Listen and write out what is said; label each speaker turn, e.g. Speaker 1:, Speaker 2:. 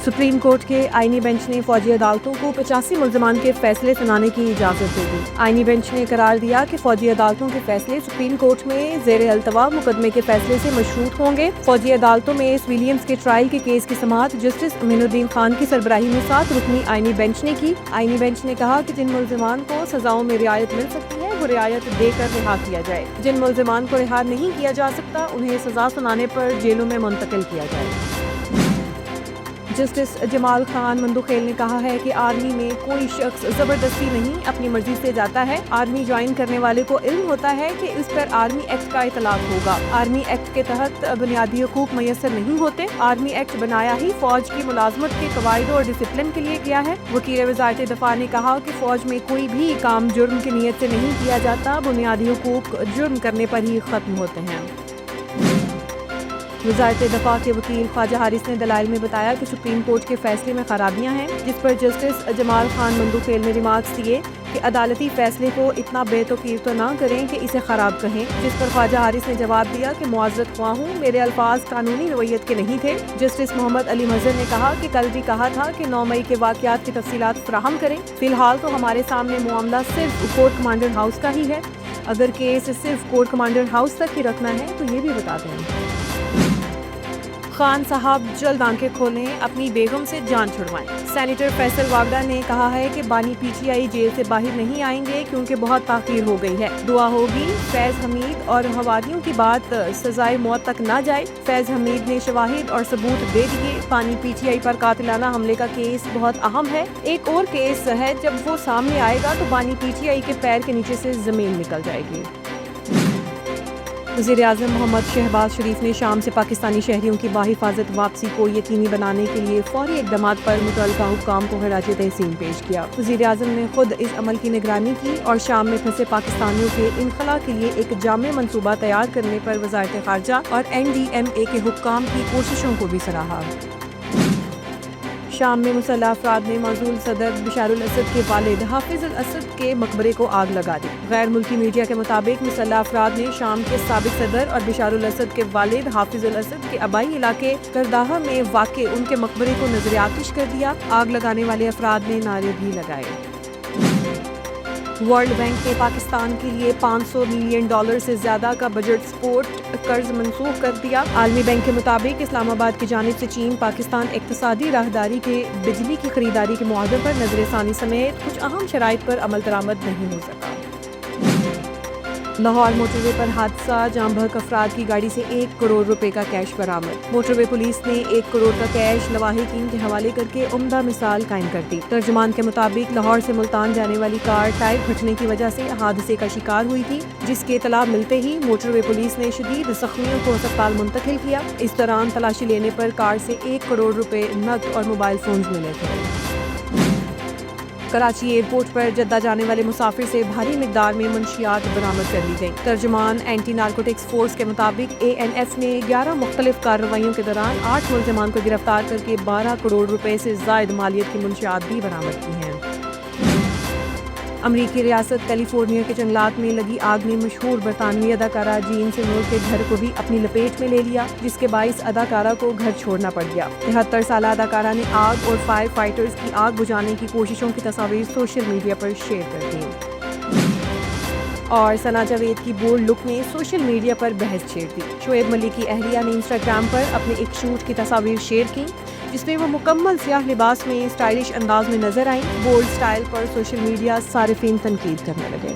Speaker 1: Supreme court के आईनी bench ने फौजी अदालतों को 85 मुल्ज़िमान के फैसले सुनाने की इजाज़त दे दी। आईनी बेंच ने करार दिया कि फौजी अदालतों के फैसले सुप्रीम कोर्ट में ज़ेर अल्तवा मुकदमे के फैसले से मशरूत होंगे। फौजी अदालतों में एस विलियम्स के ट्रायल के केस की समाअत जस्टिस अमीनुद्दीन खान की सरबराही में 7 रुकनी आईनी बेंच ने की। आईनी बेंच ने कहा कि जिन मुल्ज़िमान को सजाओं में रियायत मिल सकती है वो रियायत देकर रिहा किया जाए। जिन मुल्ज़िमान को रिहा नहीं किया जा सकता उन्हें सजा सुनाने पर जेलों में मुंतकिल किया जाए। जस्टिस जमाल खान मंदुखेल ने कहा है कि आर्मी में कोई शख्स जबरदस्ती नहीं अपनी मर्जी से जाता है। आर्मी ज्वाइन करने वाले को इल्म होता है कि इस पर आर्मी एक्ट का इतलाक होगा। आर्मी एक्ट के तहत बुनियादी हुकूक मैसर नहीं होते। आर्मी एक्ट बनाया ही फौज की मुलाजमत के कवायद और डिसिप्लिन के लिए किया है। वकील वज़ारत दफ़ा ने कहा कि फौज में कोई भी काम जुर्म की नीयत से नहीं किया जाता। बुनियादी हुकूक जुर्म करने पर ही खत्म होते हैं। वज़ारत दफ़ा के वकील ख्वाजा हारिस ने दलाइल में बताया कि सुप्रीम कोर्ट के फैसले में खराबियां हैं, जिस पर जस्टिस जमाल खान मंदुखेल ने रिमार्क्स दिए कि अदालती फैसले को इतना बेतौकीर तो ना करें कि इसे ख़राब कहें। जिस पर ख्वाजा हारिस ने जवाब दिया कि मुआज़रत ख्वाह हूँ, मेरे अल्फाज कानूनी रवैयत के नहीं थे। जस्टिस मोहम्मद अली मज़हर ने कहा कि कल भी कहा था कि 9 मई के वाक़यात की तफसीलात फराहम करें। फ़िलहाल तो हमारे सामने मामला सिर्फ कोर्ट कमांडर हाउस का ही है। अगर केस सिर्फ कोर्ट कमांडर हाउस तक ही रखना है तो ये भी बता दें। खान साहब जल्द आंखें खोलें, अपनी बेगम से जान छुड़वाएं। सेनेटर फैसल वागड़ा ने कहा है कि बानी पीटीआई जेल से बाहर नहीं आएंगे क्योंकि बहुत ताख़ीर हो गई है। दुआ होगी फैज़ हमीद और हवारियों की बात सजाए मौत तक ना जाए। फैज़ हमीद ने शवाहिद और सबूत दे दिए। बानी पीटीआई पर कातिलाना हमले का केस बहुत अहम है। एक और केस है, जब वो सामने आएगा तो बानी पीटीआई के पैर के नीचे से ज़मीन निकल जाएगी। वज़ीर-ए-आज़म मोहम्मद शहबाज शरीफ ने शाम से पाकिस्तानी शहरियों की बाहिफाजत वापसी को यकीनी बनाने के लिए फौरी इक़दामात पर मुतल्लिका हुक्काम को खराज तहसीन पेश किया। वज़ीर-ए-आज़म ने खुद इस अमल की निगरानी की और शाम में फंसे पाकिस्तानियों के इनखला के लिए एक जामे मंसूबा तैयार करने पर वज़ारत ख़ारजा और NDMA के हुक्काम की कोशिशों को भी सराहा। शाम में मुसल्लह अफराद ने मौजूद सदर बशारुल असद के वालिद हाफिज अल असद के मकबरे को आग लगा दी। गैर मुल्की मीडिया के मुताबिक मुसल्लह अफराद ने शाम के साबिक सदर और बशारुल असद के वालिद हाफिज अल असद के आबाई इलाके करदाहा में वाक़े उनके मकबरे को नजर आतिश कर दिया। आग लगाने वाले अफराद ने नारे भी लगाए। वर्ल्ड बैंक ने पाकिस्तान के लिए $500 मिलियन से ज्यादा का बजट सपोर्ट कर्ज मंसूख कर दिया। आलमी बैंक के मुताबिक इस्लामाबाद की जानिब से चीन पाकिस्तान इक्तिसादी राहदारी के बिजली की खरीदारी के मुआहदे पर नजरसानी समेत कुछ अहम शराइत पर अमल दरामद नहीं हो सका। लाहौर मोटरवे पर हादसा, जाम बहक अफराद की गाड़ी से 1 करोड़ रुपए का कैश बरामद। मोटरवे पुलिस ने 1 करोड़ का कैश लवाहिकीन के हवाले करके उम्दा मिसाल कायम कर दी। तर्जुमान के मुताबिक लाहौर से मुल्तान जाने वाली कार टायर फटने की वजह से हादसे का शिकार हुई थी, जिसके इतला मिलते ही मोटरवे पुलिस ने शदीद जख्मियों को अस्पताल मुंतकिल किया। इस दौरान तलाशी लेने पर कार से 1 करोड़ रुपए नकद और मोबाइल फोन मिले थे। कराची एयरपोर्ट पर जद्दा जाने वाले मुसाफिर से भारी मिकदार में मुंशियात बरामद कर ली गई। तर्जुमान एंटी नारकोटिक्स फोर्स के मुताबिक ANF ने 11 मुख्तलिफ कार्रवाइयों के दौरान 8 मुल्ज़िमान को गिरफ्तार करके 12 करोड़ रुपए से ज़ायद मालियत की मुंशियात भी बरामद की हैं। अमरीकी रियासत कैलिफोर्निया के जंगलात में लगी आग ने मशहूर बरतानवी अदाकारा जीन सिमोर के घर को भी अपनी लपेट में ले लिया, जिसके बाइस अदाकारा को घर छोड़ना पड़ गया। 73 साल अदाकारा ने आग और फायर फाइटर्स की आग बुझाने की कोशिशों की तस्वीर सोशल मीडिया पर शेयर कर दी। और सना जावेद की बोल्ड लुक ने सोशल मीडिया पर बहस छेड़ दी। शोएब मलिक की अहलिया ने इंस्टाग्राम पर अपने एक शूट की तस्वीर शेयर की, जिसमें वो मुकम्मल स्याह लिबास में स्टाइलिश अंदाज में नजर आई। बोल्ड स्टाइल पर सोशल मीडिया सारिफीन तनकीद करने लगे।